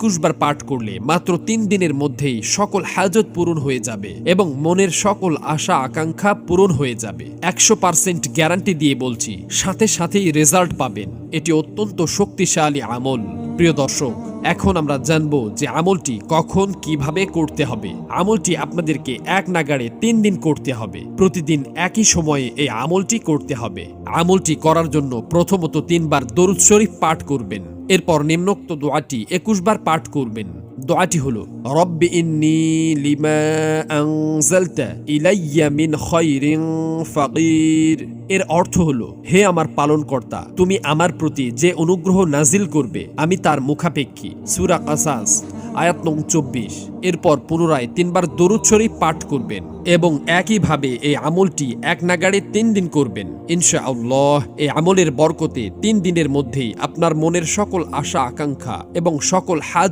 21 বার পাঠ করলে মাত্র 3 দিনের মধ্যেই সকল হাজত পূরণ হয়ে যাবে এবং মনের সকল আশা আকাঙ্ক্ষা পূরণ হয়ে যাবে। 100% গ্যারান্টি দিয়ে বলছি, সাথে সাথেই রেজাল্ট পাবেন। এটি অত্যন্ত শক্তিশালী আমল। প্রিয় দর্শক, এখন আমরা জানবো যে আমলটি কখন কিভাবে করতে হবে। আমলটি আপনাদেরকে এক নাগাড়ে 3 দিন করতে হবে। প্রতিদিন একই সময়ে এই আমলটি করতে হবে। আমলটি করার জন্য প্রথমত 3 বার দরুদ শরীফ পাঠ করবেন। এরপর নিম্নোক্ত দোয়াটি 21 বার পাঠ করবেন। দোয়াটি হলো, রব্বি ইন্নী লিমা আনজালতা ইলাইয়া মিন খায়রিন ফাকির। এর অর্থ হলো, হে আমার পালনকর্তা, তুমি আমার প্রতি যে অনুগ্রহ নাজিল করবে আমি তার মুখাপেক্ষী। সূরা কাসাস আয়াত নং 24। এরপর পুনরায় 3 বার দরুদ শরীফ পাঠ করবেন এবং একইভাবে এই আমলটি এক নাগাড়ে 3 দিন করবেন। ইনশাআল্লাহ এই আমলের বরকতে 3 দিনের মধ্যেই আপনার মনের সকল আশা আকাঙ্ক্ষা এবং সকল হাজ